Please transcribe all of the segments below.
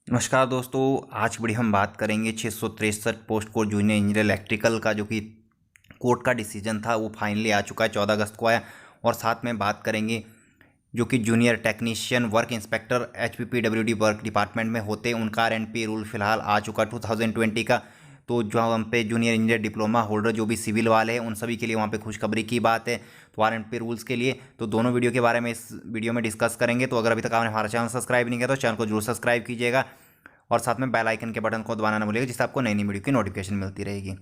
नमस्कार दोस्तों। आज की वीडियो हम बात करेंगे 663 post code junior engineer electrical का जो कि कोर्ट का डिसीजन था वो फाइनली आ चुका है, 14 अगस्त को आया। और साथ में बात करेंगे जो कि junior technician work inspector HPPWD work department में होते हैं उनका RNP रूल फिलहाल आ चुका 2020 का। तो जो हम पे जूनियर इंजीनियर डिप्लोमा होल्डर जो भी सिविल वाले हैं उन सभी के लिए वहाँ पे खुशखबरी की बात है। तो RNP रूल्स के लिए तो दोनों वीडियो के बारे में इस वीडियो में डिस्कस करेंगे। तो अगर अभी तक आपने हमारा चैनल सब्सक्राइब नहीं किया तो चैनल को जरूर सब्सक्राइब कीजिएगा और साथ में बेल आइकन के बटन को दबाना ना भूलिएगा, जिससे आपको नई नई वीडियो की नोटिफिकेशन मिलती रहेगी।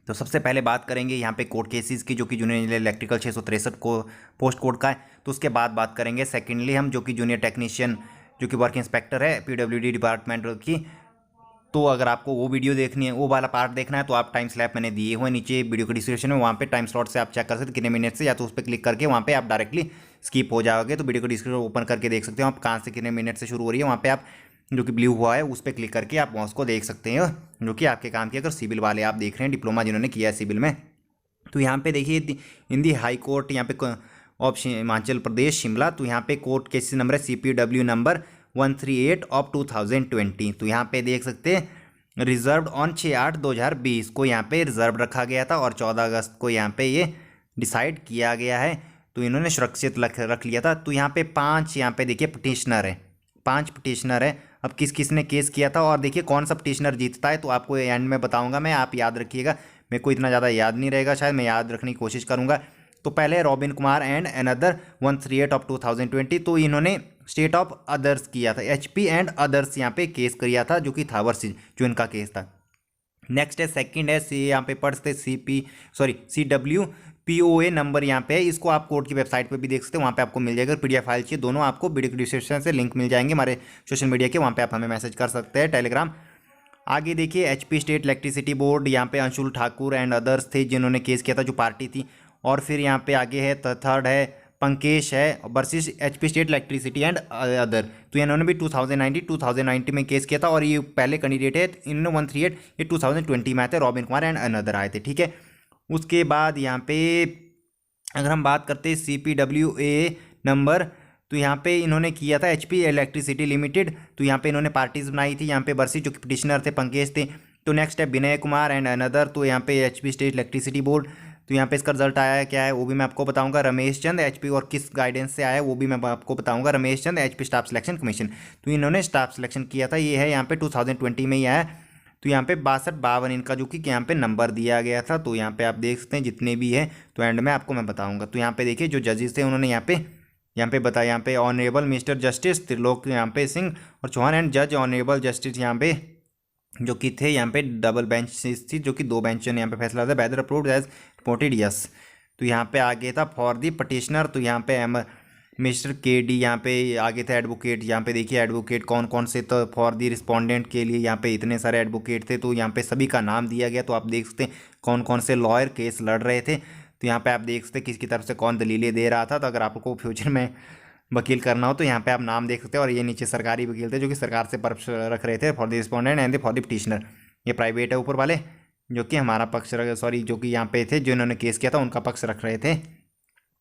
तो सबसे पहले बात करेंगे यहाँ पे कोर्ट केसेस की जो कि जूनियर इंजीनियर इलेक्ट्रिकल 663 को पोस्ट कोड का है। तो उसके बाद बात करेंगे सेकेंडली हम जो कि जूनियर टेक्नीशियन जो कि वर्क इंस्पेक्टर है PWD डिपार्टमेंट की। तो अगर आपको वो वीडियो देखनी है, वो वाला पार्ट देखना है, तो आप टाइम स्लैब मैंने दिए हुए नीचे वीडियो के डिस्क्रिप्शन में, वहाँ पे टाइम स्लॉट से आप चेक कर सकते कितने मिनट से, या तो उस पर क्लिक करके वहाँ पे आप डायरेक्टली स्किप हो जाओगे। तो वीडियो को डिस्क्रिप्शन ओपन करके देख सकते हो आप कहाँ से कितने मिनट से शुरू हो रही है। वहाँ पे आप जो कि ब्लू हुआ है उस पर क्लिक करके आप उसको देख सकते हैं, जो कि आपके काम की अगर सिविल वाले आप देख रहे हैं, डिप्लोमा जिन्होंने किया है सिविल में। तो यहाँ पे देखिए इन दी हाई कोर्ट यहाँ पे ऑप्शन हिमाचल प्रदेश शिमला। तो यहाँ पे कोर्ट केसेस नंबर है CPW नंबर 138 ऑफ 2020। तो यहाँ पे देख सकते हैं रिजर्व ऑन 6/8/2020 को यहाँ पे रिजर्व रखा गया था और 14 अगस्त को यहाँ पे ये डिसाइड किया गया है। तो इन्होंने सुरक्षित रख लिया था। तो यहाँ पे 5 यहाँ पे देखिए पिटिशनर है, 5 पिटिशनर है। अब किस किस ने केस किया था और देखिए कौन सा पिटिशनर जीतता है तो आपको एंड में बताऊंगा मैं, आप याद रखिएगा। मेरे को इतना ज़्यादा याद नहीं रहेगा, शायद मैं याद रखने की कोशिश करूंगा। तो पहले robin Kumar and another 138 of 2020। तो इन्होंने स्टेट ऑफ अदर्स किया था, HP एंड अदर्स यहाँ पे केस किया था, जो कि थावर सिंह जो इनका केस था। नेक्स्ट है सेकंड है यहाँ पे पढ़ते CWPOA नंबर यहाँ पे है। इसको आप कोर्ट की वेबसाइट पे भी देख सकते हैं, वहाँ पे आपको मिल जाएगा। PDF फाइल चाहिए दोनों आपको वीडियो डिस्क्रिप्शन से लिंक मिल जाएंगे हमारे सोशल मीडिया के, वहाँ पे आप हमें मैसेज कर सकते हैं टेलीग्राम। आगे देखिए HP स्टेट इलेक्ट्रिसिटी बोर्ड, यहाँ पे अंशुल ठाकुर एंड अदर्स थे जिन्होंने केस किया था, जो पार्टी थी। और फिर यहाँ पे आगे है थर्ड है पंकेश है versus HP state electricity and other. तो इन्होंने भी 2019 में केस किया था और ये पहले कैंडिडेट है। इन्होंने 138 ये 2020 में आए थे, रॉबिन कुमार एंड अनदर आए थे, ठीक है। उसके बाद यहाँ पे अगर हम बात करते हैं CPWA नंबर, तो यहाँ पे इन्होंने किया था HP इलेक्ट्रिसिटी लिमिटेड। तो यहाँ पे इन्होंने पार्टीज बनाई थी, यहाँ पे बरसी जो कि पिटिशनर थे पंकेश थे। तो नेक्स्ट है विनय कुमार एंड अनदर, तो यहाँ पे HP स्टेट इलेक्ट्रिसिटी बोर्ड। तो यहाँ पे इसका रिजल्ट आया है क्या है वो भी मैं आपको बताऊंगा। रमेश चंद HP और किस गाइडेंस से आया है वो भी मैं आपको बताऊंगा। Ramesh Chand HP staff selection commission. तो इन्होंने स्टाफ सिलेक्शन किया था, ये है यहाँ पे 2020 में ही आया। तो यहाँ पे 62-52 इनका जो कि यहाँ पे नंबर दिया गया था। तो यहाँ पे आप देख सकते हैं जितने भी है, तो एंड में आपको मैं बताऊंगा। तो यहाँ पे देखिए जो जजेस थे उन्होंने यहाँ पे बताया, यहाँ पे ऑनरेबल मिस्टर जस्टिस त्रिलोक यहाँ पे सिंह और चौहान एंड जज ऑनरेबल जस्टिस यहाँ पे जो कि थे, यहाँ पे डबल बेंच थी जो कि 2 बेंचों ने यहाँ पे फैसला था। Whether approved as reported yes. तो यहाँ पे आगे था फॉर दी पटिशनर, तो यहाँ पे मिस्टर KD यहाँ पे आगे थे एडवोकेट। यहाँ पे देखिए एडवोकेट कौन कौन से, तो फॉर दी रिस्पोंडेंट के लिए यहाँ पे इतने सारे एडवोकेट थे। तो यहाँ पे सभी का नाम दिया गया, तो आप देख सकते हैं कौन कौन से लॉयर केस लड़ रहे थे। तो यहाँ पे आप देख सकते हैं किसकी तरफ से कौन दलीलें दे रहा था। तो अगर आपको फ्यूचर में वकील करना हो तो यहाँ पे आप नाम देख सकते हैं। और ये नीचे सरकारी वकील थे जो कि सरकार से पक्ष रख रहे थे, for the respondent and for the petitioner. ये प्राइवेट है ऊपर वाले जो कि हमारा पक्ष जो कि यहाँ पे थे जो इन्होंने केस किया था उनका पक्ष रख रहे थे।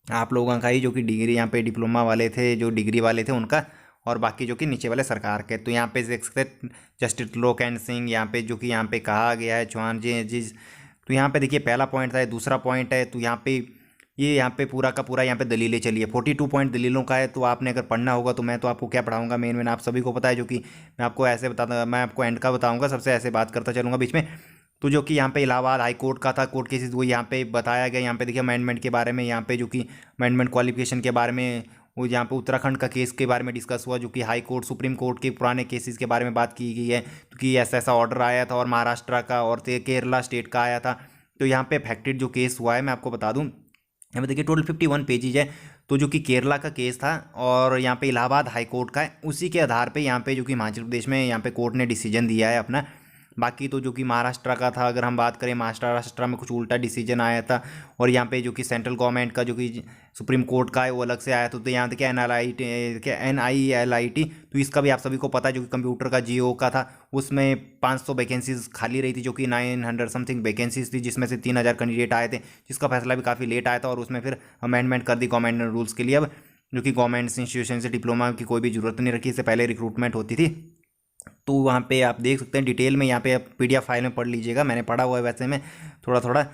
आप लोगों का ही जो कि डिग्री यहाँ पे डिप्लोमा वाले थे, जो डिग्री वाले थे उनका, और बाकी जो कि नीचे वाले सरकार के। तो यहाँ पे देख सकते हैं जस्टिस त्रिलोक एंड सिंह यहाँ पे जो कि यहाँ पे कहा गया है चौहान जी। तो यहाँ पे देखिए पहला पॉइंट था, दूसरा पॉइंट है। तो यहाँ पे ये यहाँ पे पूरा का पूरा यहाँ पे दलीलें चली है, 42 पॉइंट दलीलों का है। तो आपने अगर पढ़ना होगा तो मैं तो आपको क्या पढ़ाऊंगा, मेन आप सभी को पता है, जो कि मैं आपको ऐसे बताता, मैं आपको एंड का बताऊंगा, सबसे ऐसे बात करता चलूँगा बीच में। तो जो कि यहाँ पे इलाहाबाद हाई कोर्ट का था कोर्ट केसेस, वो यहाँ पे बताया गया। यहाँ पे देखिए अमेंडमेंट के बारे में, यहाँ पे जो कि अमेंडमेंट क्वालिफिकेशन के बारे में, वो यहाँ पे उत्तराखंड का केस के बारे में डिस्कस हुआ, जो कि हाई कोर्ट सुप्रीम कोर्ट के पुराने केसेस के बारे में बात की गई है। तो कि ऐसा ऐसा ऑर्डर आया था, और महाराष्ट्र का और केरला स्टेट का आया था। तो यहाँ पे अफेक्टेड जो केस हुआ है मैं आपको बता दूँ, यहाँ पे देखिए टोटल 51 पेजेज है। तो जो कि केरला का केस था और यहाँ पे इलाहाबाद हाई कोर्ट का है, उसी के आधार पे यहाँ पे जो कि हिमाचल प्रदेश में यहाँ पे कोर्ट ने डिसीजन दिया है अपना। बाकी तो जो कि महाराष्ट्र का था, अगर हम बात करें महाराष्ट्र में कुछ उल्टा डिसीजन आया था। और यहाँ पे जो कि सेंट्रल गवर्नमेंट का जो कि सुप्रीम कोर्ट का है वो अलग से आया था। तो यहाँ देखिए NILIT, तो इसका भी आप सभी को पता है, जो कि कंप्यूटर का GO का था, उसमें 500 वैकेंसीज खाली रही थी, जो कि 900 समथिंग वैकेंसीज थी, जिसमें से 3000 कैंडिडेट आए थे, जिसका फैसला भी काफ़ी लेट आया था। और उसमें फिर अमेंडमेंट कर दी गवर्नमेंट रूल्स के लिए, अब जो कि गवर्नमेंट इंस्टीट्यूशन से डिप्लोमा की कोई भी जरूरत नहीं रखी, इससे पहले रिक्रूटमेंट होती थी। तो वहाँ पे आप देख सकते हैं डिटेल में, यहाँ पे आप PDF फाइल में पढ़ लीजिएगा। मैंने पढ़ा हुआ है वैसे में थोड़ा थोड़ा,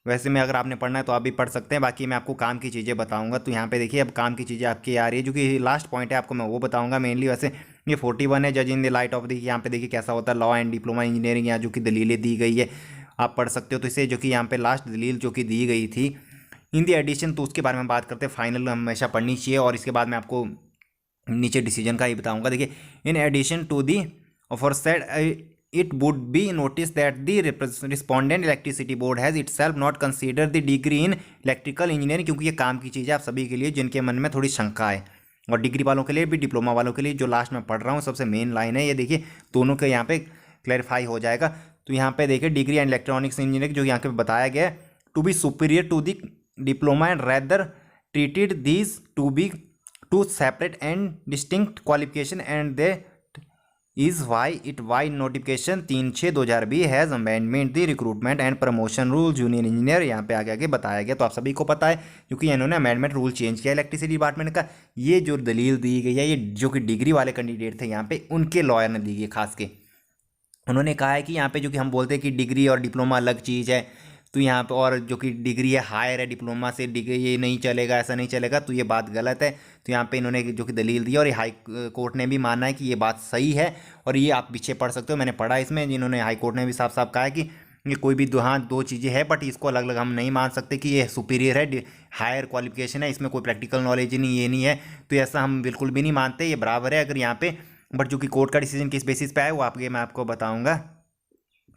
वैसे में अगर आपने पढ़ना है तो आप भी पढ़ सकते हैं। बाकी मैं आपको काम की चीज़ें बताऊंगा। तो यहाँ पे देखिए अब काम की चीज़ें आपकी आ रही है, जो कि लास्ट पॉइंट है आपको मैं वो बताऊंगा मेनली। वैसे ये 41 है, जज in the light of the, यहाँ पे देखिए कैसा होता है लॉ एंड डिप्लोमा इंजीनियरिंग, यहाँ जो कि दलीलें दी गई है आप पढ़ सकते हो। तो इसे जो कि यहाँ पे लास्ट दलील जो कि दी गई थी इन दी एडिशन, तो उसके बारे में बात करते हैं। फाइनल हमेशा पढ़नी चाहिए, और इसके बाद मैं आपको नीचे डिसीजन का ही बताऊंगा। देखिए in addition to the aforesaid it would be noticed that the respondent electricity board has itself not considered the degree in electrical engineering, क्योंकि ये काम की चीज़ है आप सभी के लिए जिनके मन में थोड़ी शंका है, और डिग्री वालों के लिए भी, डिप्लोमा वालों के लिए। जो लास्ट में पढ़ रहा हूँ सबसे मेन लाइन है ये, देखिए दोनों के यहाँ पे क्लैरिफाई हो जाएगा। तो यहाँ पे देखिए डिग्री एंड इलेक्ट्रॉनिक्स इंजीनियरिंग जो यहाँ पे बताया गया है to be superior to the diploma and rather treated these to be two separate and distinct qualification and they is why it why notification 3/6/2020 has amendment the recruitment and promotion rule junior engineer, यहाँ पे आगे आगे बताया गया। तो आप सभी को पता है क्योंकि इन्होंने अमेंडमेंट रूल चेंज किया इलेक्ट्रिसिटी डिपार्टमेंट का। ये जो दलील दी गई है ये जो कि डिग्री वाले कैंडिडेट थे यहाँ पे उनके लॉयर ने दी गई खास के। उन्होंने कहा है कि यहाँ पे जो कि हम बोलते हैं कि डिग्री और डिप्लोमा अलग चीज़ है, तो यहाँ पे और जो कि डिग्री है हायर है डिप्लोमा से, डिग्री ये नहीं चलेगा, ऐसा नहीं चलेगा, तो ये बात गलत है। तो यहाँ पे इन्होंने जो कि दलील दी और ये हाई कोर्ट ने भी माना है कि ये बात सही है, और ये आप पीछे पढ़ सकते हो, मैंने पढ़ा इसमें, जिन्होंने हाई कोर्ट ने भी साफ साफ कहा है कि ये कोई भी दो चीज़ें हैं, बट इसको अलग अलग हम नहीं मान सकते कि ये सुपीरियर है, हायर क्वालिफिकेशन है, इसमें कोई प्रैक्टिकल नॉलेज नहीं, ये नहीं है। तो ऐसा हम बिल्कुल भी नहीं मानते, ये बराबर है अगर यहाँ पे, बट जो कि कोर्ट का डिसीजन किस बेसिस पे आया वो मैं आपको बताऊँगा।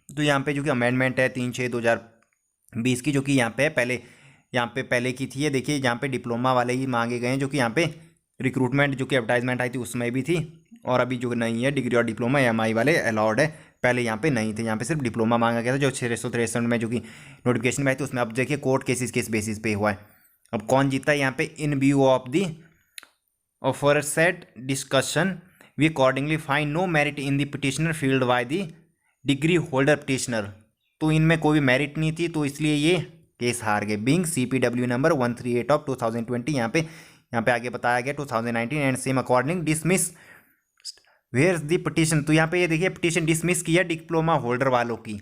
तो यहाँ पे जो कि अमेंडमेंट है 3/6/2020 की, जो कि यहाँ पे पहले की थी। ये देखिए यहाँ पे डिप्लोमा वाले ही मांगे गए हैं, जो कि यहाँ पे रिक्रूटमेंट जो कि एडवर्टाइजमेंट आई थी उसमें भी थी, और अभी जो नहीं है डिग्री और डिप्लोमा EMI वाले अलाउड है, पहले यहाँ पे नहीं थे, यहाँ पे सिर्फ डिप्लोमा मांगा गया था जो 663 में जो कि नोटिफिकेशन में आई थी उसमें। अब देखिए कोर्ट केसेस किस बेसिस पे हुआ है, अब कौन जीता है यहाँ पे। इन view of the aforesaid discussion we accordingly find no merit in the petitioner filed by the degree holder petitioner, तो इनमें कोई भी मेरिट नहीं थी, तो इसलिए ये केस हार गए। बिंग CPW नंबर 138 ऑफ 2020, यहाँ पे आगे बताया गया 2019 and same according dismiss where the petition. तो यहाँ पे ये देखिए पिटिशन डिसमिस किया डिप्लोमा होल्डर वालों की,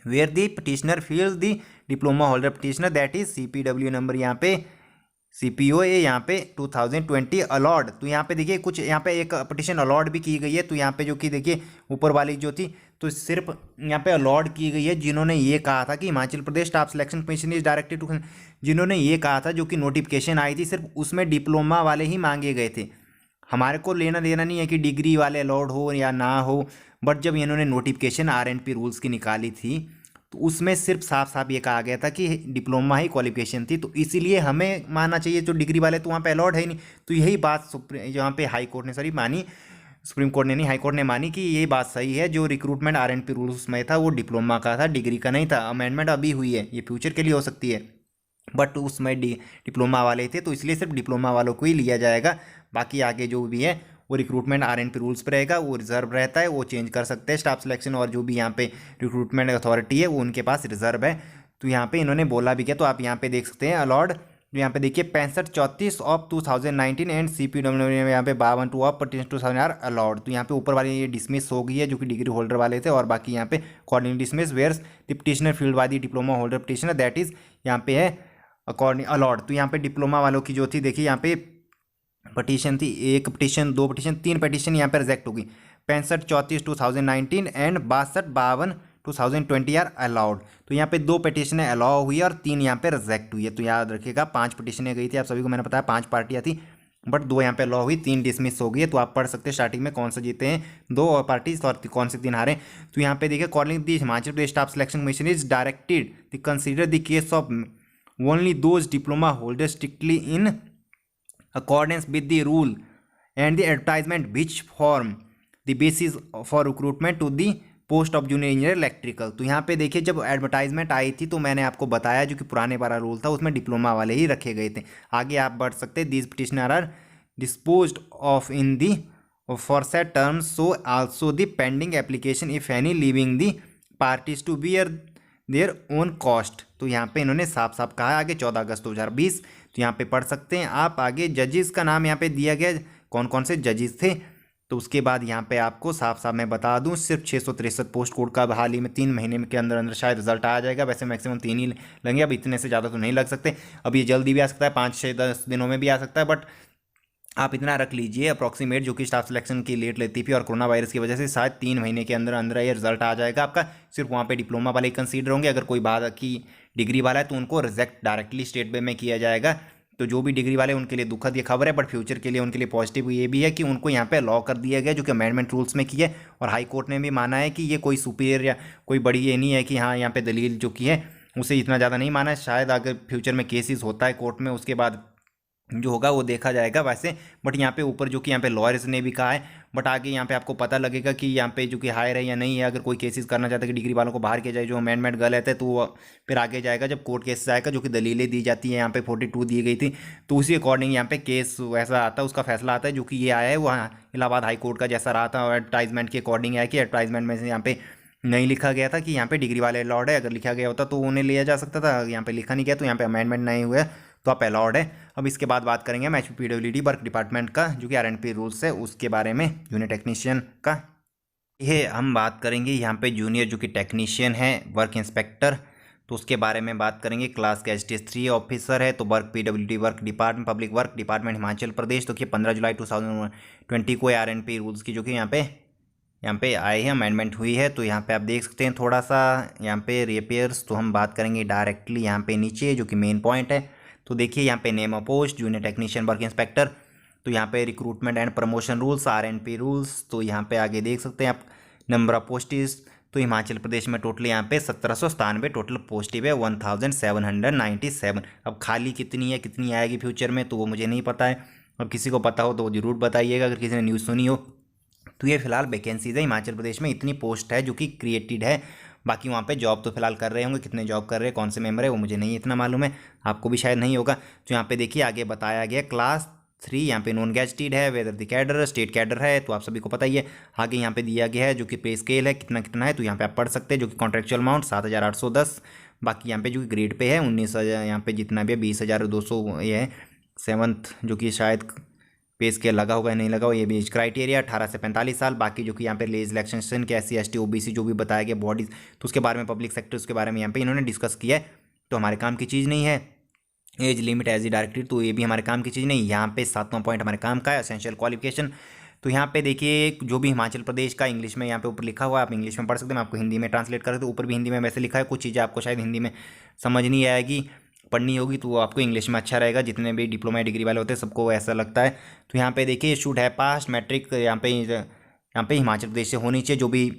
where the petitioner filed the diploma holder petitioner that is CPW number यहाँ पे CPO यहाँ पे 2020 अलॉट। तो यहाँ पे देखिए कुछ यहाँ पे एक पिटिशन अलॉट भी की गई है, तो यहाँ पे जो कि देखिए ऊपर वाली जो थी तो सिर्फ यहाँ पे अलॉट की गई है जिन्होंने ये कहा था कि Himachal Pradesh staff selection commission is directed to, जिन्होंने ये कहा था जो कि नोटिफिकेशन आई थी सिर्फ उसमें डिप्लोमा वाले ही मांगे गए थे। हमारे को लेना देना नहीं है कि डिग्री वाले अलॉट हो या ना हो, बट जब इन्होंने नोटिफिकेशन RNP रूल्स की निकाली थी तो उसमें सिर्फ साफ साफ ये कहा गया था कि डिप्लोमा ही क्वालिफिकेशन थी, तो इसीलिए हमें मानना चाहिए जो डिग्री वाले तो वहाँ पे अलॉट है ही नहीं। तो यही बात यहाँ पे हाई कोर्ट ने मानी, सुप्रीम कोर्ट ने नहीं हाई कोर्ट ने मानी कि ये बात सही है, जो रिक्रूटमेंट RNP रूल्स में था वो डिप्लोमा का था, डिग्री का नहीं था। अमेंडमेंट अभी हुई है, ये फ्यूचर के लिए हो सकती है, बट उसमें डिप्लोमा वाले थे, तो इसलिए सिर्फ डिप्लोमा वालों को ही लिया जाएगा। बाकी आगे जो भी है वो रिक्रूटमेंट RNP रूल्स पर रहेगा, वो रिजर्व रहता है, वो चेंज कर सकते हैं स्टाफ सिलेक्शन, और जो भी यहाँ पे रिक्रूटमेंट अथॉरिटी है वो उनके पास रिजर्व है। तो यहाँ पे इन्होंने बोला भी क्या, तो आप यहाँ पे देख सकते हैं अलॉट, तो यहाँ पे देखिए 65/34 ऑफ 2019 एंड CPW यहाँ पे 52 ऑफ 2000 आर अलाउड। तो यहाँ पे ऊपर वाली ये डिसमिस हो गई है जो कि डिग्री होल्डर वाले थे, और बाकी यहाँ पे according dismiss whereas the petitioner filed by the diploma holder petitioner that is यहाँ पे है अकॉर्डिंग अलॉट। तो यहाँ पे डिप्लोमा वालों की जो थी देखिए यहाँ पे पटिशन थी, 1 पिटिशन 2 पिटिशन 3 पिटिशन यहाँ पे रिजेक्ट होगी। 65/34 2019 एंड 62/52 2020 आर अलाउड। तो यहाँ पे 2 पिटिशनें अलाउ हुई और 3 यहाँ पे रिजेक्ट हुई है। तो याद रखिएगा 5 पिटिशनें गई थी, आप सभी को मैंने बताया 5 पार्टियाँ थी, बट 2 यहाँ पे अलाउ हुई, 3 डिसमिस हो गई है। तो आप पढ़ सकते हैं स्टार्टिंग में कौन से जीते हैं 2 और पार्टीज और कौन से 3 हारे। तो यहाँ पे देखिए according the Himachal Pradesh staff selection commission is directed the consider the case of only those diploma holder strictly in accordance with the rule and the advertisement which form the basis for recruitment to the post of junior engineer electrical. तो यहाँ पे देखिए जब advertisement आई थी तो मैंने आपको बताया जो कि पुराने वाला रूल था उसमें डिप्लोमा वाले ही रखे गए थे। आगे आप बढ़ सकते हैं, these petitioner are disposed of in the aforesaid terms so also the pending application if any leaving the parties to bear their own cost. तो यहाँ पे इन्होंने साफ साफ कहा आगे 14 अगस्त 2020। तो यहाँ पे पढ़ सकते हैं आप। आगे जजेस का नाम यहाँ पे दिया गया, कौन कौन से जजेस थे, तो उसके बाद यहाँ पे आपको साफ साफ मैं बता दूं, सिर्फ 663 पोस्ट कोड का हाल ही में 3 महीने के अंदर अंदर शायद रिजल्ट आ जाएगा। वैसे मैक्सिमम 3 ही लगेंगे, अब इतने से ज़्यादा तो नहीं लग सकते। अब ये जल्दी भी आ सकता है, 5 से 10 दिनों में भी आ सकता है, बट आप इतना रख लीजिए अप्रॉक्सीमेट, जो कि स्टाफ सिलेक्शन की लेट लेती थी और कोरोना वायरस की वजह से शायद 3 महीने के अंदर अंदर ये रिजल्ट आ जाएगा आपका। सिर्फ वहाँ पे डिप्लोमा वाले कंसीडर होंगे, अगर कोई बात की डिग्री वाला है तो उनको रिजेक्ट डायरेक्टली स्टेट वे में किया जाएगा। तो जो भी डिग्री वाले उनके लिए दुखद ये खबर है, बट फ्यूचर के लिए उनके लिए पॉजिटिव ये भी है कि उनको यहाँ पे लॉ कर दिया गया, जो कि अमेंडमेंट रूल्स में किया है। और हाई कोर्ट ने भी माना है कि ये कोई सुपीरियर या कोई बड़ी ये नहीं है कि हाँ यहाँ पे दलील जो की है उसे इतना ज़्यादा नहीं माना है। शायद अगर फ्यूचर में केसेस होता है कोर्ट में, उसके बाद जो होगा वो देखा जाएगा वैसे। बट यहाँ पे ऊपर जो कि यहाँ पे लॉयर्स ने भी कहा है, बट आगे यहाँ पे आपको पता लगेगा कि यहाँ पे जो कि हायर है या नहीं है। अगर कोई केसेस करना चाहता है कि डिग्री वालों को बाहर किया जाए जो अमेंडमेंट गलत है, तो वो फिर आगे जाएगा जब कोर्ट केसेस आएगा, जो कि दलीलें दी जाती है यहाँ पे 42 दी गई थी, तो उसी अकॉर्डिंग यहाँ पे केस वैसा आता है, उसका फैसला आता है। जो कि ये आया है वो इलाहाबाद हाई कोर्ट का जैसा रहा था, और एडवर्टाइजमेंट के अकॉर्डिंग आया कि एडवर्टाइजमेंट में से यहाँ पे नहीं लिखा गया था कि यहाँ पे डिग्री वाले अलाउड है। अगर लिखा गया होता तो उन्हें लिया जा सकता था, यहाँ पे लिखा नहीं गया तो यहाँ पे अमेंडमेंट नहीं हुआ तो आप अलाउड है। अब इसके बाद बात करेंगे हम HPWD वर्क डिपार्टमेंट का, जो कि RNP रूल्स है उसके बारे में, जूनियर टेक्नीशियन का। ये हम बात करेंगे यहाँ पे जूनियर जो कि टेक्नीशियन है, वर्क इंस्पेक्टर, तो उसके बारे में बात करेंगे। क्लास का STS3 ऑफिसर है, तो work PWD work department, public work department Himachal Pradesh. तो कि 15 जुलाई 2020 को RNP रूल्स की जो कि यहाँ पे आए हैं, अमेंडमेंट हुई है। तो यहाँ पे आप देख सकते हैं थोड़ा सा यहाँ पे रिपेयर्स, तो हम बात करेंगे डायरेक्टली यहाँ पे नीचे जो कि मेन पॉइंट है। तो देखिए यहाँ पे name of post junior technician work inspector, तो यहाँ पे recruitment and promotion rules RNP rules. तो यहाँ पे आगे देख सकते हैं आप नंबर ऑफ पोस्टिस, तो हिमाचल प्रदेश में टोटल यहाँ पे 1797 टोटल पॉजिटिव है, 1797। अब खाली कितनी है, कितनी आएगी फ्यूचर में, तो वो मुझे नहीं पता है। अब किसी को पता हो तो ज़रूर बताइएगा, अगर किसी ने न्यूज़ सुनी हो। तो ये फिलहाल वैकेंसीज है हिमाचल प्रदेश में, इतनी पोस्ट है जो कि क्रिएटेड है। बाकी वहाँ पे जॉब तो फिलहाल कर रहे होंगे, कितने जॉब कर रहे हैं, कौन से मेंबर है, वो मुझे नहीं इतना मालूम है, आपको भी शायद नहीं होगा। तो यहाँ पे देखिए आगे बताया गया क्लास 3 यहाँ पे नॉन गैजेटेड है, whether the cadre state cadre है, तो आप सभी को पता ही है। आगे यहाँ पे दिया गया है जो कि पे स्केल है कितना कितना है, तो यहाँ पे आप पढ़ सकते हैं। जो कि कॉन्ट्रेक्चुअल अमाउंट 7,810, बाकी यहाँ पे जो कि ग्रेड पे है 19,000, यहाँ पे जितना भी है 20,200 ये है। 7th जो कि शायद पे स्केल लगा होगा नहीं लगा हो, ये भी एज क्राइटेरिया 18 से 45 साल। बाकी जो कि यहाँ पे लेज इलेक्शन के SC ST OBC जो भी बताया गया बॉडीज, तो उसके बारे में पब्लिक सेक्टर उसके बारे में यहाँ पे इन्होंने डिस्कस किया है, तो हमारे काम की चीज़ नहीं है। Age limit as a directed, तो ये भी हमारे काम की चीज़ नहीं। यहाँ पे 7वां पॉइंट हमारे काम का है, एसेंशियल क्वालिफिकेशन। तो यहाँ पे देखिए जो भी हिमाचल प्रदेश का इंग्लिश में यहाँ पे ऊपर लिखा हुआ है, आप इंग्लिश में पढ़ सकते हैं, मैं आपको हिंदी में ट्रांसलेट कर दूँ। ऊपर भी हिंदी में वैसे लिखा है, कुछ चीज़ें आपको शायद हिंदी में समझ नहीं आएगी, पढ़नी होगी, तो वो आपको इंग्लिश में अच्छा रहेगा। जितने भी डिप्लोमा डिग्री वाले होते हैं सबको ऐसा लगता है। तो यहाँ पे देखिए शुड है पास मैट्रिक, यहाँ पे हिमाचल प्रदेश से होनी चाहिए। जो भी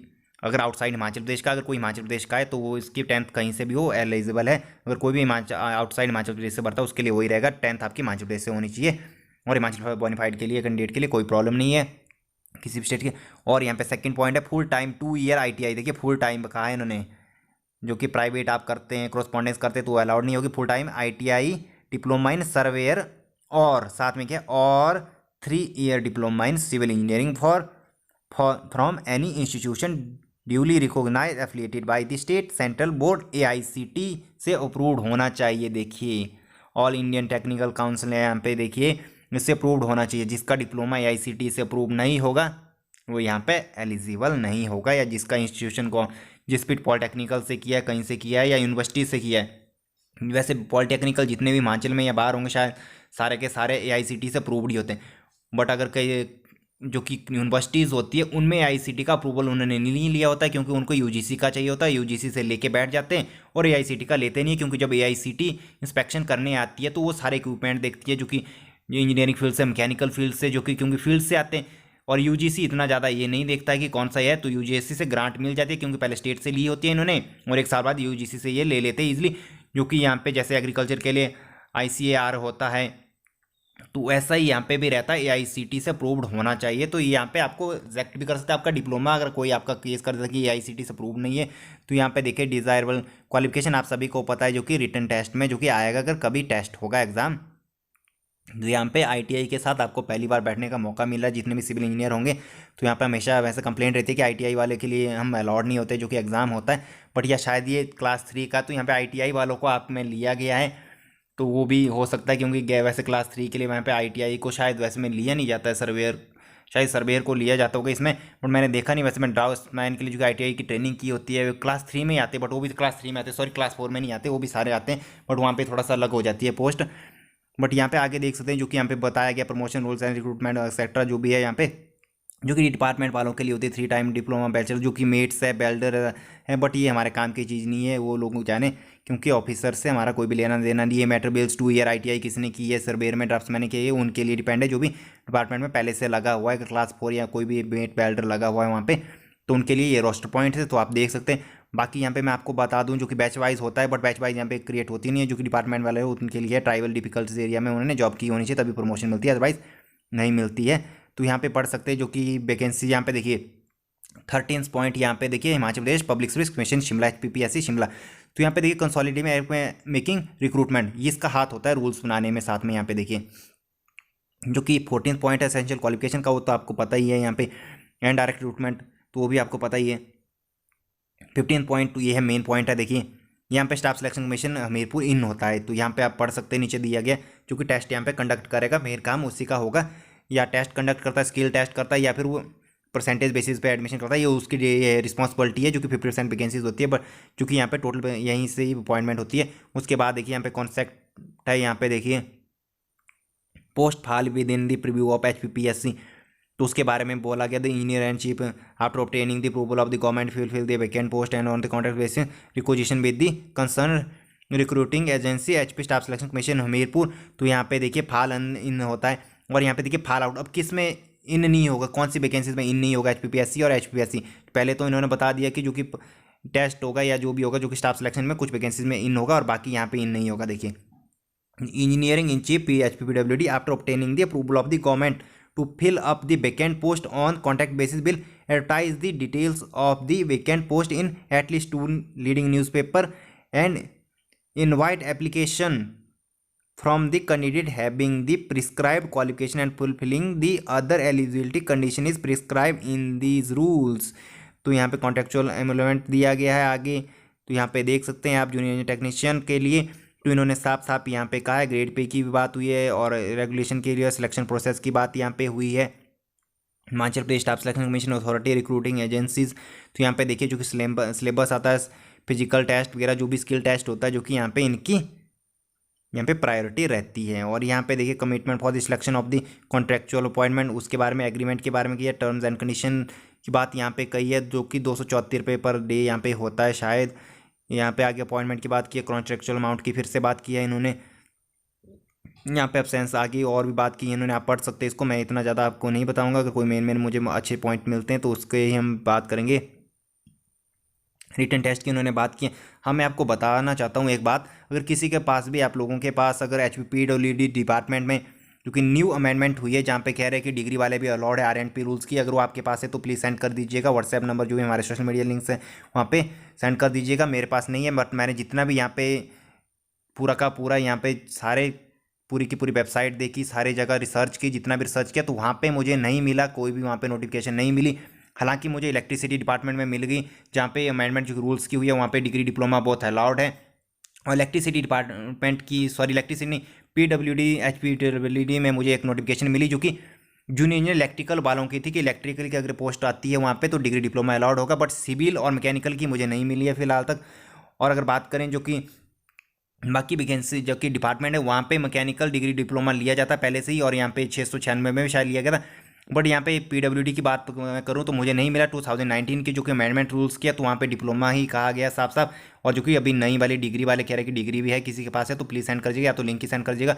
अगर आउटसाइड हिमाचल प्रदेश का, अगर कोई हिमाचल प्रदेश का है तो वो इसकी 10th कहीं से भी हो एलिजिबल है। अगर कोई भी आउटसाइड हिमाचल प्रदेश से भरता है उसके लिए वही रहेगा, 10th आपकी हिमाचल प्रदेश से होनी चाहिए। और हिमाचल बोनाफाइड के लिए कैंडिडेट के लिए कोई प्रॉब्लम नहीं है किसी भी स्टेट के। और यहाँ पे सेकंड पॉइंट है फुल टाइम 2 ईयर ITI। देखिए फुल टाइम कहा है इन्होंने, जो कि प्राइवेट आप करते हैं क्रॉसपॉन्डेंस करते हैं तो अलाउड नहीं होगी। Full time ITI diploma in surveyor, और साथ में क्या, और 3 year diploma in civil engineering from any institution duly recognise affiliated by the state central board AICT से अप्रूव्ड होना चाहिए। देखिए ऑल इंडियन टेक्निकल काउंसिल है यहाँ पे, देखिए इससे अप्रूव्ड होना चाहिए। जिसका डिप्लोमा AICT से अप्रूव नहीं होगा वो यहाँ पे एलिजिबल नहीं होगा, या जिसका इंस्टीट्यूशन को जिस भी पॉलिटेक्निकल से किया है, कहीं से किया है, या यूनिवर्सिटी से किया है। वैसे पॉलिटेक्निकल जितने भी हिमाचल में या बाहर होंगे शायद सारे के सारे AICT से अप्रूव्ड ही होते हैं। बट अगर कई जो कि यूनिवर्सिटीज़ होती है उनमें AICT का अप्रूवल उन्होंने नहीं लिया होता है, क्योंकि उनको UGC का चाहिए होता है। UGC से लेके बैठ जाते हैं और AICT का लेते नहीं है, क्योंकि जब AICT इंस्पेक्शन करने आती है तो वो सारे इक्विपमेंट देखती है जो कि इंजीनियरिंग फील्ड से, मैकेनिकल फील्ड से, जो कि क्योंकि फील्ड से आते हैं। और UGC इतना ज़्यादा ये नहीं देखता है कि कौन सा है, तो UGC से ग्रांट मिल जाती है, क्योंकि पहले स्टेट से ली होती है इन्होंने, और एक साल बाद UGC से ये ले लेते हैं ईजिली। जो कि यहाँ पे जैसे एग्रीकल्चर के लिए ICAR होता है, तो ऐसा ही यहाँ पे भी रहता है, AICT से अप्रूव्ड होना चाहिए। तो यहाँ पे आपको रिजेक्ट भी कर सकते हैं आपका डिप्लोमा, अगर कोई आपका केस कर देता है कि AICT से अप्रूव नहीं है। तो यहाँ पे देखिए डिज़ायरेबल क्वालिफिकेशन आप सभी को पता है, जो कि रिटन टेस्ट में जो कि आएगा, अगर कभी टेस्ट होगा एग्जाम। तो यहाँ पे ITI के साथ आपको पहली बार बैठने का मौका मिल रहा है जितने भी सिविल इंजीनियर होंगे। तो यहाँ पे हमेशा वैसे कंप्लेंट रहती है कि ITI वाले के लिए हम अलाउड नहीं होते, जो कि एग्ज़ाम होता है। बट या शायद ये क्लास 3 का, तो यहाँ पे ITI वालों को आप में लिया गया है, तो वो भी हो सकता है, क्योंकि वैसे क्लास 3 के लिए वहाँ पे ITI को शायद वैसे में लिया नहीं जाता है सर्वेयर शायद सर्वेयर को लिया जाता होगा इसमें, बट मैंने देखा नहीं। वैसे मैं ड्राफ्ट्समैन के लिए जो ITI की ट्रेनिंग की होती है क्लास 3 में ही आते हैं, बट वो भी क्लास 3 में आते हैं, सॉरी क्लास 4 में नहीं आते, वो भी सारे आते हैं, बट वहाँ पे थोड़ा सा अलग हो जाती है पोस्ट। बट यहाँ पे आगे देख सकते हैं जो कि यहाँ पे बताया गया promotion rules and recruitment etcetera जो भी है यहाँ पे, जो कि डिपार्टमेंट वालों के लिए होती है 3 टाइम डिप्लोमा बैचलर, जो कि मेट्स है बेल्डर है, बट ये हमारे काम की चीज़ नहीं है, वो लोग जाने, क्योंकि ऑफिसर से हमारा कोई भी लेना देना नहीं है। मेट्रोबिल्स 2 ईयर ITI किसने की है, सर्वेयर में ड्राफ्ट्समैन की है, उनके लिए डिपेंड है, जो भी डिपार्टमेंट में पहले से लगा हुआ है क्लास 4 या कोई भी मेट बेल्डर लगा हुआ है वहाँ पे, तो उनके लिए ये रोस्टर पॉइंट है, तो आप देख सकते हैं। बाकी यहाँ पे मैं आपको बता दूं जो कि बैच वाइज होता है, बट बैच वाइज यहाँ पे क्रिएट होती नहीं है, जो कि डिपार्टमेंट वाले हो उनके लिए ट्राइबल डिफिकल्टीज एरिया में उन्होंने जॉब की होनी चाहिए तभी प्रमोशन मिलती है, अदरवाइज नहीं मिलती है। तो यहाँ पे पढ़ सकते हैं जो कि वैकेंसी यहाँ पे देखिए 13 पॉइंट यहाँ पे देखिए Himachal Pradesh public service commission Shimla HPPSC Shimla. तो यहाँ पे देखिए कंसोलिडेट में मेकिंग रिक्रूटमेंट, ये इसका हाथ होता है रूल्स बनाने में, साथ में यहाँ पे देखिए जो कि 14 पॉइंट है एसेंशियल क्वालिफिकेशन का, वो तो आपको पता ही है यहाँ पे, एंड डायरेक्ट रिक्रूटमेंट तो वो भी आपको पता ही है। 15 पॉइंट ये है मेन पॉइंट है, देखिए यहाँ पे स्टाफ सिलेक्शन कमीशन हमीरपुर इन होता है, तो यहाँ पे आप पढ़ सकते हैं नीचे दिया गया, जो कि टेस्ट यहाँ पे कंडक्ट करेगा, मेन काम उसी का होगा, या टेस्ट कंडक्ट करता है, स्किल टेस्ट करता है, या फिर वो परसेंटेज बेसिस पे एडमिशन करता है, ये उसकी रिस्पॉन्सिबिलिटी है, जो कि 50% वैकेंसीज होती है, बट चूँकि यहाँ पे टोटल यहीं से ही अपॉइंटमेंट होती है। उसके बाद देखिए यहाँ पे कॉन्सेप्ट है, यहाँ पे देखिए post fall within the preview of HPPSC, तो उसके बारे में बोला गया the engineer and chief after obtaining the approval of the government fill the vacant post and on the contract basis requisition with the concern recruiting agency HP staff selection commission Hamirpur. तो यहाँ पे देखिए फाल इन होता है, और यहाँ पे देखिए फाल आउट, अब किस में इन नहीं होगा, कौन सी वैकेंसीज में इन नहीं होगा, HPPSC और HPPSC। पहले तो इन्होंने बता दिया कि जो कि टेस्ट होगा या जो भी होगा, जो कि स्टाफ सिलेक्शन में कुछ वैकेंसीज में इन होगा और बाकी यहाँ पे इन नहीं होगा। देखिए engineering in chief HPPWD after obtaining the approval of the government to fill up the vacant post on contract basis will advertise the details of the vacant post in at least 2 leading newspaper and invite application from the candidate having the prescribed qualification and fulfilling the other eligibility condition is prescribed in these rules। तो यहाँ पे contractual employment दिया गया है आगे, तो यहाँ पे देख सकते हैं आप जूनियर टेक्नीशियन के लिए, तो इन्होंने साफ साफ यहाँ पे कहा है, ग्रेड पे की भी बात हुई है और रेगुलेशन के लिए सिलेक्शन प्रोसेस की बात यहाँ पे हुई है। Himachal Pradesh staff selection commission authority recruiting agencies, तो यहाँ पे देखिए जो कि सिलेबस आता है, फिजिकल टेस्ट वगैरह जो भी स्किल टेस्ट होता है, जो कि यहाँ पे इनकी यहाँ पे प्रायोरिटी रहती है। और यहाँ पे देखिए commitment for the selection of the contractual appointment, उसके बारे में एग्रीमेंट के बारे में किया, टर्म्स एंड कंडीशन की बात यहाँ पे कही है, जो कि 274 रुपये पर डे यहाँ पे होता है शायद। यहाँ पे आगे अपॉइंटमेंट की बात की है, कॉन्ट्रेक्चुअल अमाउंट की फिर से बात की है इन्होंने, यहाँ पे एब्सेंस आगे और भी बात की है इन्होंने, आप पढ़ सकते हैं इसको, मैं इतना ज़्यादा आपको नहीं बताऊंगा, अगर कोई मेन मुझे अच्छे पॉइंट मिलते हैं तो उसके ही हम बात करेंगे। रिटन टेस्ट की उन्होंने बात की। हाँ, मैं आपको बताना चाहता हूँ एक बात, अगर किसी के पास भी, आप लोगों के पास अगर HPPWD डिपार्टमेंट में जो कि न्यू अमेंडमेंट हुई है, जहाँ पे कह रहे हैं कि डिग्री वाले भी अलाउड है RNP रूल्स की, अगर वो आपके पास है तो प्लीज़ सेंड कर दीजिएगा, व्हाट्सएप नंबर जो भी हमारे सोशल मीडिया लिंक्स हैं वहाँ पे सेंड कर दीजिएगा। मेरे पास नहीं है, बट मैंने जितना भी यहाँ पे पूरा का पूरा यहाँ पे सारे पूरी की पूरी वेबसाइट देखी, सारी जगह रिसर्च की, जितना भी रिसर्च किया, तो वहाँ पे मुझे नहीं मिला, कोई भी वहाँ पे नोटिफिकेशन नहीं मिली। हालांकि मुझे इलेक्ट्रिसिटी डिपार्टमेंट में मिल गई, जहाँ पे अमेंडमेंट जो रूल्स की हुई है, वहाँ पे डिग्री डिप्लोमा बहुत अलाउड है। और इलेक्ट्रिसिटी डिपार्टमेंट की, सॉरी इलेक्ट्रिसिटी नहीं, PWD HPPWD में मुझे एक नोटिफिकेशन मिली, जो कि जूनियर इंजीनियर इलेक्ट्रिकल वालों की थी कि इलेक्ट्रिकल की अगर पोस्ट आती है वहाँ पे तो डिग्री डिप्लोमा अलाउड होगा, बट सिविल और मैकेनिकल की मुझे नहीं मिली है फिलहाल तक। और अगर बात करें जो कि बाकी वैकेंसी जो कि डिपार्टमेंट है, वहाँ पे मैकेनिकल डिग्री डिप्लोमा लिया जाता है पहले से ही, और यहाँ पे 696 में भी शायद लिया गया था, बट यहाँ पे PWD की बात मैं करूँ तो मुझे नहीं मिला 2019 की जो कि अमेंडमेंट रूल्स किया, तो वहाँ पे डिप्लोमा ही कहा गया साफ साफ। और जो कि अभी नई वाली डिग्री वाले कह रहे हैं कि डिग्री भी है, किसी के पास है तो प्लीज़ सेंड कर दीजिएगा, या तो लिंक ही सेंड कर दीजिएगा।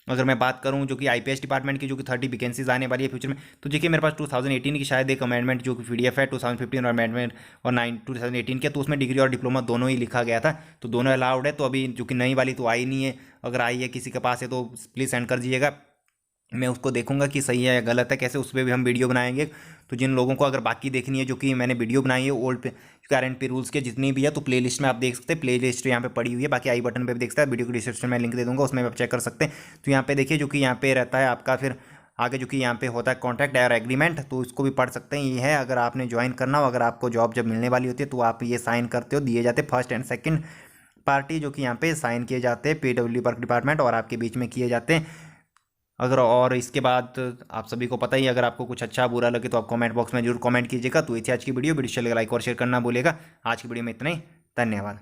अगर मैं बात करूँ जो कि IPS डिपार्टमेंट की, जो कि 30 वैकेंसीज आने वाली है फ्यूचर में, तो देखिए मेरे पास 2018 की शायद एक अमेंडमेंट जो कि PDF है, 2015 और अमेंडमेंट और 2018 के, तो उसमें डिग्री और डिप्लोमा दोनों ही लिखा गया था, तो दोनों अलाउड है। तो अभी जो कि नई वाली तो आई नहीं है, अगर आई है किसी के पास है तो प्लीज़ सेंड कर दीजिएगा, मैं उसको देखूंगा कि सही है या गलत है, कैसे उस पर भी हम वीडियो बनाएंगे। तो जिन लोगों को अगर बाकी देखनी है, जो कि मैंने वीडियो बनाई है ओल्ड RNP रूल्स के जितनी भी है, तो प्लेलिस्ट में आप देख सकते हैं, प्लेलिस्ट यहाँ पे पड़ी हुई है, बाकी आई बटन पे भी देख सकते हैं, वीडियो को डिस्क्रिप्शन में लिंक दे दूंगा, उसमें आप चेक कर सकते हैं। तो यहाँ पे देखिए जो कि यहाँ पे रहता है आपका, फिर आगे जो कि यहाँ पे होता है कॉन्ट्रैक्ट और एग्रीमेंट, तो इसको भी पढ़ सकते हैं। ये है अगर आपने ज्वाइन करना हो, अगर आपको जॉब जब मिलने वाली होती है तो आप ये साइन करते हो, दिए जाते फर्स्ट एंड सेकेंड पार्टी, जो कि यहाँ पे साइन किए जाते हैं PWD वर्क डिपार्टमेंट और आपके बीच में किए जाते हैं। अगर और इसके बाद आप सभी को पता ही, अगर आपको कुछ अच्छा बुरा लगे तो आप कमेंट बॉक्स में जरूर कमेंट कीजिएगा। तो ये थी आज की वीडियो। वीडियो चलेगा लाइक और शेयर करना भूलेगा। आज की वीडियो में इतना ही। धन्यवाद।